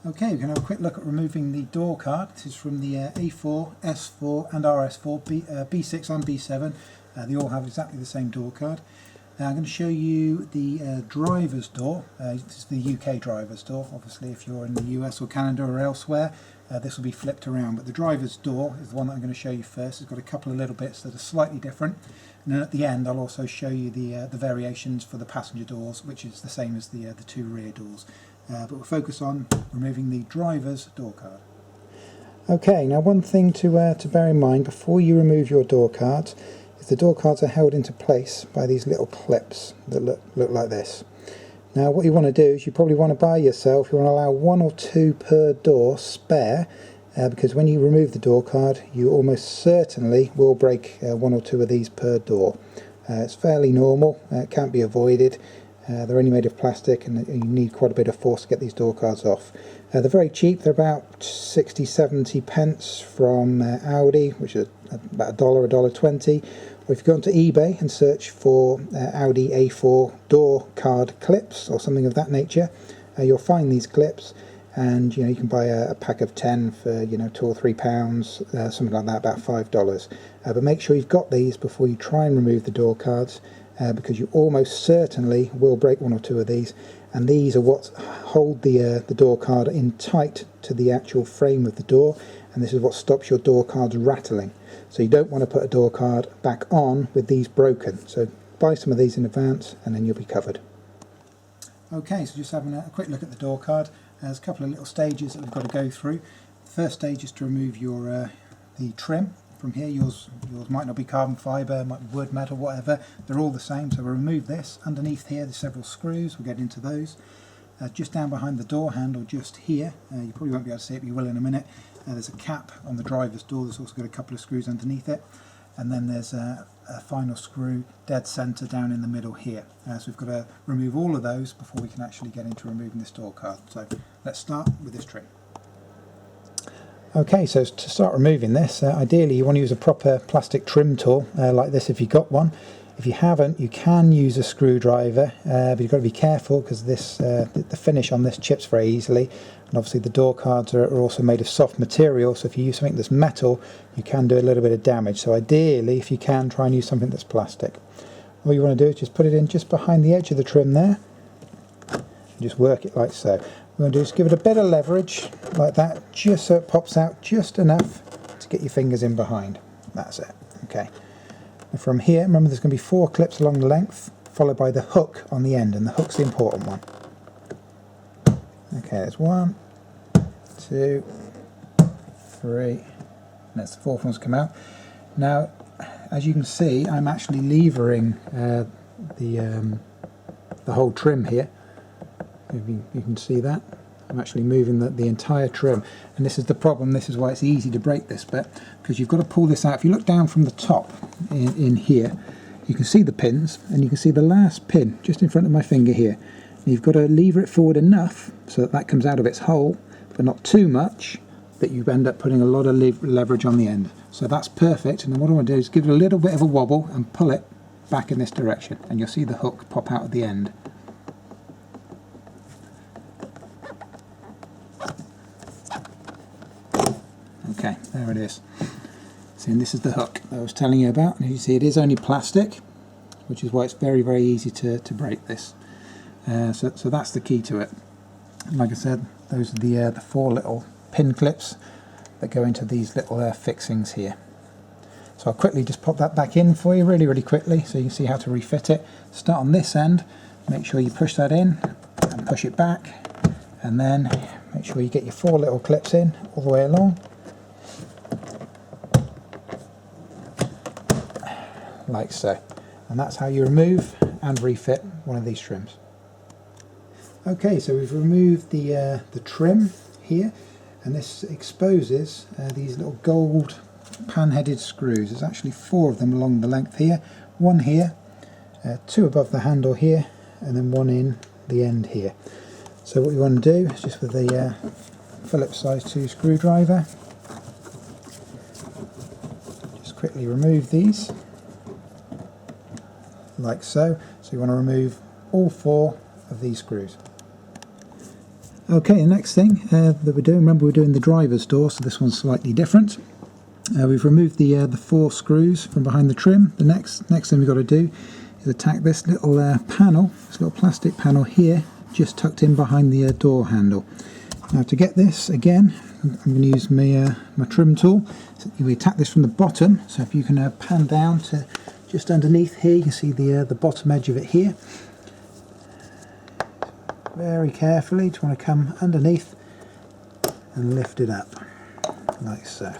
Okay, we're going to have a quick look at removing the door card. This is from the A4, S4 and RS4, B6 and B7. They all have exactly the same door card. I'm going to show you the driver's door. This is the UK driver's door. Obviously if you're in the US or Canada or elsewhere, this will be flipped around, but the driver's door is the one that I'm going to show you first. It's got a couple of little bits that are slightly different, and then at the end I'll also show you the variations for the passenger doors, which is the same as the two rear doors. But we'll focus on removing the driver's door card. Okay, now one thing to bear in mind before you remove your door cards is the door cards are held into place by these little clips that look like this. Now what you want to do is you probably want to buy yourself, you want to allow 1 or 2 per door spare, because when you remove the door card you almost certainly will break 1 or 2 of these per door. It's fairly normal, it can't be avoided. They're only made of plastic and you need quite a bit of force to get these door cards off. They're very cheap, they're about 60-70 pence from Audi, which is about $1, $1.20. Or if you go onto eBay and search for Audi A4 door card clips or something of that nature, you'll find these clips, and you can buy a pack of 10 for £2 or £3, something like that, about $5. But make sure you've got these before you try and remove the door cards. Because you almost certainly will break 1 or 2 of these, and these are what hold the door card in tight to the actual frame of the door, and this is what stops your door cards rattling. So you don't want to put a door card back on with these broken, so buy some of these in advance and then you'll be covered. Okay, so just having a quick look at the door card. There's a couple of little stages that we've got to go through. The first stage is to remove your the trim. From here, yours might not be carbon fibre, might be wood, metal, whatever. They're all the same, so we'll remove this. Underneath here, there's several screws. We'll get into those. Just down behind the door handle, just here, you probably won't be able to see it, but you will in a minute. There's a cap on the driver's door. There's also got a couple of screws underneath it. And then there's a final screw dead centre down in the middle here. So we've got to remove all of those before we can actually get into removing this door card. So let's start with this trim. Okay, so to start removing this, ideally you want to use a proper plastic trim tool like this if you've got one. If you haven't, you can use a screwdriver, but you've got to be careful because this the finish on this chips very easily, and obviously the door cards are also made of soft material, so if you use something that's metal you can do a little bit of damage. So ideally, if you can, try and use something that's plastic. All you want to do is just put it in just behind the edge of the trim there and just work it like so. What we're going to do is give it a bit of leverage like that, just so it pops out just enough to get your fingers in behind. That's it. Okay. And from here, remember there's going to be 4 clips along the length, followed by the hook on the end, and the hook's the important one. Okay, there's 1, 2, 3, and that's the 4th one's come out. Now, as you can see, I'm actually levering the whole trim here. You can see that. I'm actually moving the entire trim, and this is the problem. This is why it's easy to break this bit, because you've got to pull this out. If you look down from the top in here, you can see the pins, and you can see the last pin just in front of my finger here. And you've got to lever it forward enough so that comes out of its hole, but not too much that you end up putting a lot of leverage on the end. So that's perfect, and then what I want to do is give it a little bit of a wobble and pull it back in this direction, and you'll see the hook pop out at the end. Okay, there it is. See, and this is the hook that I was telling you about. And you see it is only plastic, which is why it's very, very easy to break this. So that's the key to it. And like I said, those are the 4 little pin clips that go into these little fixings here. So I'll quickly just pop that back in for you really, really quickly so you can see how to refit it. Start on this end, make sure you push that in and push it back, and then make sure you get your 4 little clips in all the way along. Like so, and that's how you remove and refit one of these trims. Okay, so we've removed the trim here, and this exposes these little gold pan-headed screws. There's actually 4 of them along the length here, 1 here, 2 above the handle here, and then 1 in the end here. So what you want to do is just with the Phillips size 2 screwdriver, just quickly remove these. Like so. So you want to remove all 4 of these screws. Okay, the next thing that we're doing, remember we're doing the driver's door, so this one's slightly different. We've removed the 4 screws from behind the trim. The next thing we've got to do is attack this little panel, this little plastic panel here, just tucked in behind the door handle. Now to get this, again, I'm going to use my trim tool. So we attack this from the bottom, so if you can pan down to just underneath here, you can see the bottom edge of it here. Very carefully, just want to come underneath and lift it up, like so. And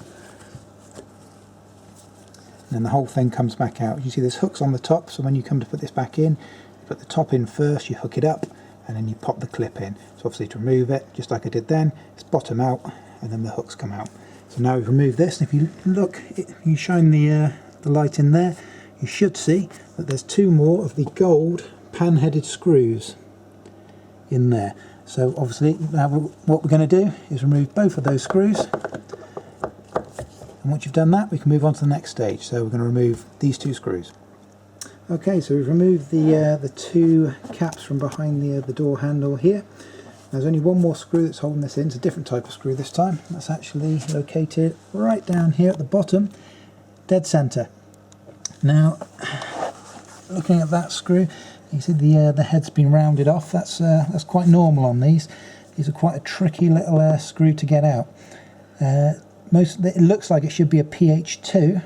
then the whole thing comes back out. You see there's hooks on the top, so when you come to put this back in, you put the top in first, you hook it up, and then you pop the clip in. So obviously to remove it, just like I did then, it's bottom out, and then the hooks come out. So now we've removed this, and if you look, you shine the light in there, you should see that there's 2 more of the gold pan-headed screws in there. So obviously now what we're going to do is remove both of those screws. And once you've done that, we can move on to the next stage. So we're going to remove these 2 screws. Okay, so we've removed the 2 caps from behind the door handle here. There's only one more screw that's holding this in. It's a different type of screw this time. That's actually located right down here at the bottom, dead center. Now, looking at that screw, you see the head's been rounded off. That's quite normal on these. These are quite a tricky little screw to get out. It looks like it should be a PH2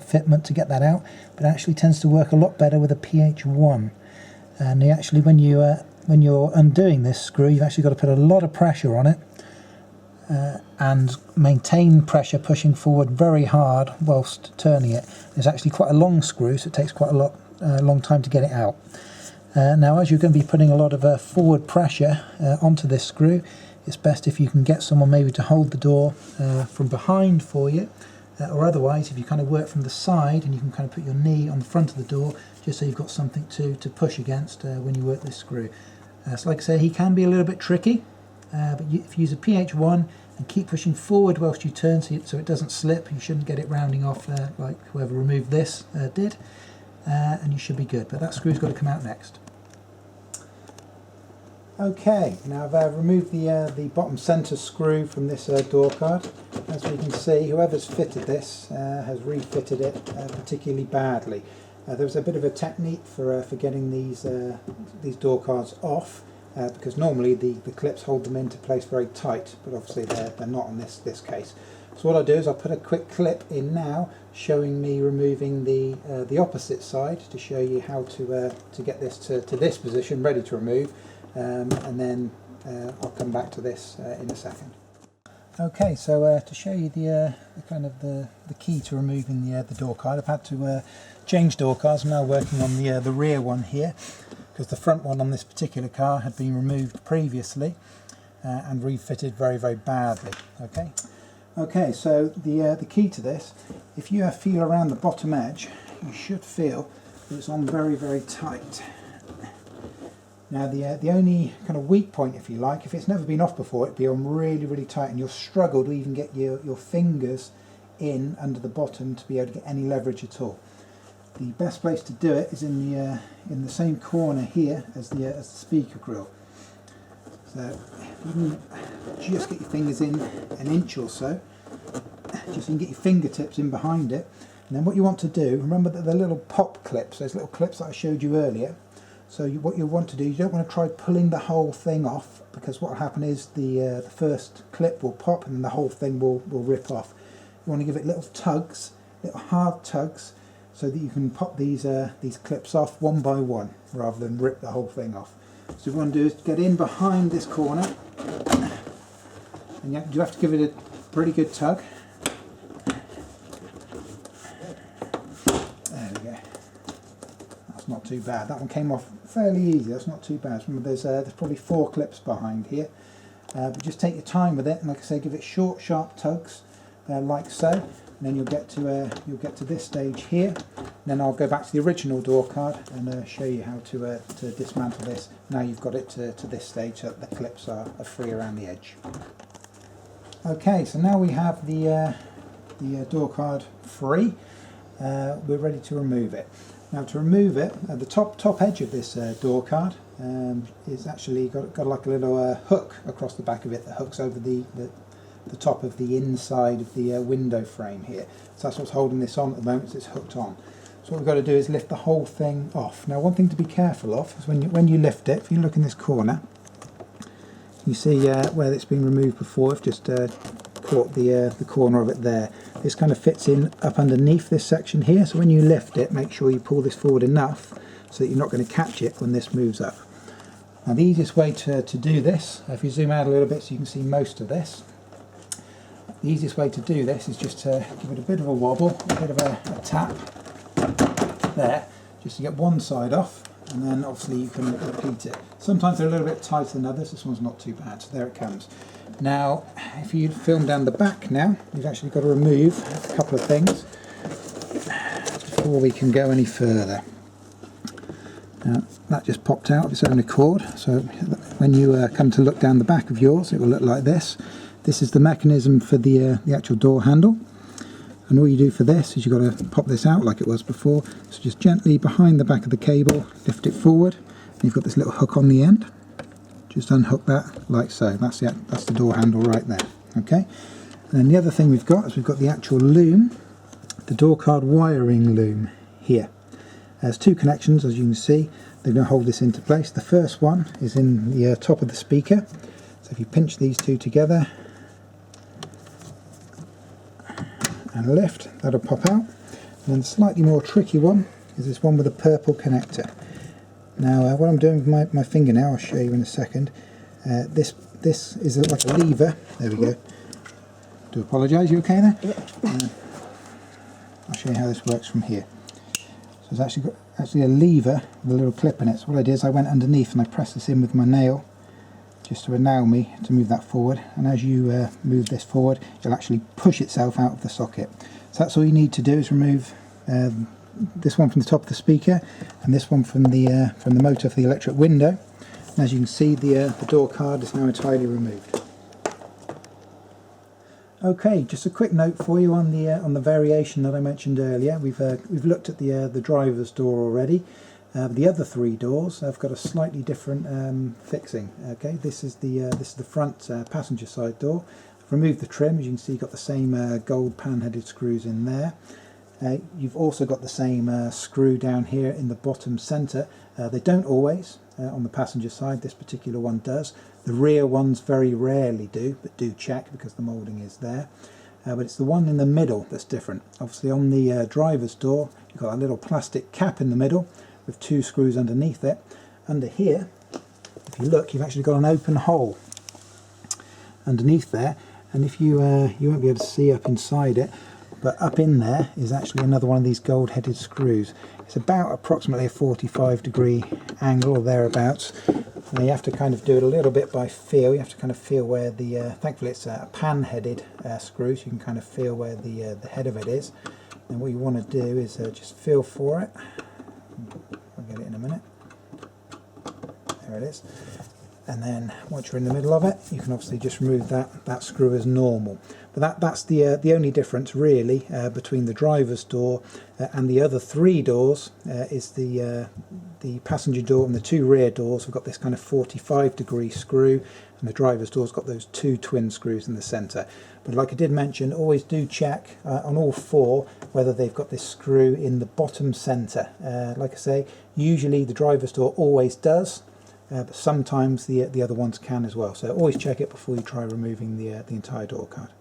fitment to get that out, but it actually tends to work a lot better with a PH1. And actually, when you're undoing this screw, you've actually got to put a lot of pressure on it and maintain pressure, pushing forward very hard whilst turning it. It's actually quite a long screw, so it takes quite a long time to get it out. Now, as you're going to be putting a lot of forward pressure onto this screw, it's best if you can get someone maybe to hold the door from behind for you, or otherwise if you kind of work from the side and you can kind of put your knee on the front of the door just so you've got something to push against when you work this screw. So like I say, he can be a little bit tricky, but if you use a PH1 and keep pushing forward whilst you turn so it doesn't slip, you shouldn't get it rounding off like whoever removed this did, and you should be good. But that screw's got to come out next. Okay, now I've removed the bottom centre screw from this door card. As we can see, whoever's fitted this has refitted it particularly badly. There was a bit of a technique for getting these door cards off, because normally the clips hold them into place very tight, but obviously they're not in this case. So what I'll do is I'll put a quick clip in now showing me removing the opposite side to show you how to get this to this position ready to remove. And then I'll come back to this in a second. Okay, so to show you the key to removing the door card, I've had to change door cards. I'm now working on the rear one here, because the front one on this particular car had been removed previously and refitted very, very badly. Okay, so the key to this, if you feel around the bottom edge, you should feel that it's on very, very tight. Now the only kind of weak point, if you like, if it's never been off before, it'd be on really, really tight, and you'll struggle to even get your fingers in under the bottom to be able to get any leverage at all. The best place to do it is in the same corner here as the speaker grill. So you can just get your fingers in an inch or so, just so you can get your fingertips in behind it. And then what you want to do, remember that the little pop clips, those little clips that I showed you earlier. So what you want to do, you don't want to try pulling the whole thing off, because what will happen is the first clip will pop and then the whole thing will rip off. You want to give it little tugs, little hard tugs, so that you can pop these clips off one by one rather than rip the whole thing off. So what you want to do is get in behind this corner, and you have to give it a pretty good tug. There we go. That's not too bad. That one came off fairly easy. That's not too bad. Remember, there's probably 4 clips behind here, but just take your time with it, and like I say, give it short, sharp tugs, like so. And then you'll get to this stage here. And then I'll go back to the original door card and show you how to dismantle this. Now you've got it to this stage, so that the clips are free around the edge. Okay, so now we have the door card free. We're ready to remove it. Now to remove it, the top edge of this door card it's actually got like a little hook across the back of it that hooks over the top of the inside of the window frame here. So that's what's holding this on at the moment, so it's hooked on. So what we've got to do is lift the whole thing off. Now, one thing to be careful of is when you lift it, if you look in this corner, you see where it's been removed before. I've just caught the corner of it there. This kind of fits in up underneath this section here, so when you lift it, make sure you pull this forward enough so that you're not going to catch it when this moves up. Now, the easiest way to do this, if you zoom out a little bit so you can see most of this, the easiest way to do this is just to give it a bit of a wobble, a bit of a tap there, just to get one side off, and then obviously you can repeat it. Sometimes they're a little bit tighter than others. This one's not too bad, so there it comes. Now, if you film down the back now, you've actually got to remove a couple of things before we can go any further. Now, that just popped out of its own accord, so when you come to look down the back of yours, it will look like this. This is the mechanism for the actual door handle. And all you do for this is you've got to pop this out like it was before. So just gently behind the back of the cable, lift it forward, and you've got this little hook on the end. Just unhook that like so. That's the door handle right there. Okay. And then the other thing we've got is we've got the actual loom, the door card wiring loom here. There's two connections, as you can see. They're going to hold this into place. The first one is in the top of the speaker. So if you pinch these two together and lift, that'll pop out. And then the slightly more tricky one is this one with a purple connector. Now what I'm doing with my finger now, I'll show you in a second. This is like a lever. There we go. Do apologise, you okay there? Yeah. I'll show you how this works from here. So it's actually a lever with a little clip in it. So what I did is I went underneath and I pressed this in with my nail, just to allow me to move that forward, and as you move this forward, it'll actually push itself out of the socket. So that's all you need to do is remove this one from the top of the speaker and this one from the motor for the electric window. And as you can see, the door card is now entirely removed. Okay, just a quick note for you on the variation that I mentioned earlier. We've looked at the driver's door already. The other three doors have got a slightly different fixing. Okay, this is the front passenger side door. I've removed the trim. As you can see, you've got the same gold pan-headed screws in there. You've also got the same screw down here in the bottom centre. They don't always on the passenger side. This particular one does. The rear ones very rarely do, but do check because the moulding is there. But it's the one in the middle that's different. Obviously on the driver's door, you've got a little plastic cap in the middle with two screws underneath it. Under here, if you look, you've actually got an open hole underneath there, and if you won't be able to see up inside it, but up in there is actually another one of these gold headed screws. It's about approximately a 45-degree angle or thereabouts. Now you have to kind of do it a little bit by feel. You have to kind of feel where the thankfully it's a pan headed screw, so you can kind of feel where the head of it is. And what you want to do is just feel for it. I'll get it in a minute. There it is. And then once you're in the middle of it, you can obviously just remove that screw as normal. But that's the only difference really between the driver's door and the other three doors is the passenger door, and the two rear doors have got this kind of 45-degree screw, and the driver's door's got those two twin screws in the centre. But like I did mention, always do check on all four whether they've got this screw in the bottom centre. Like I say, usually the driver's door always does. But sometimes the other ones can as well, so always check it before you try removing the entire door card.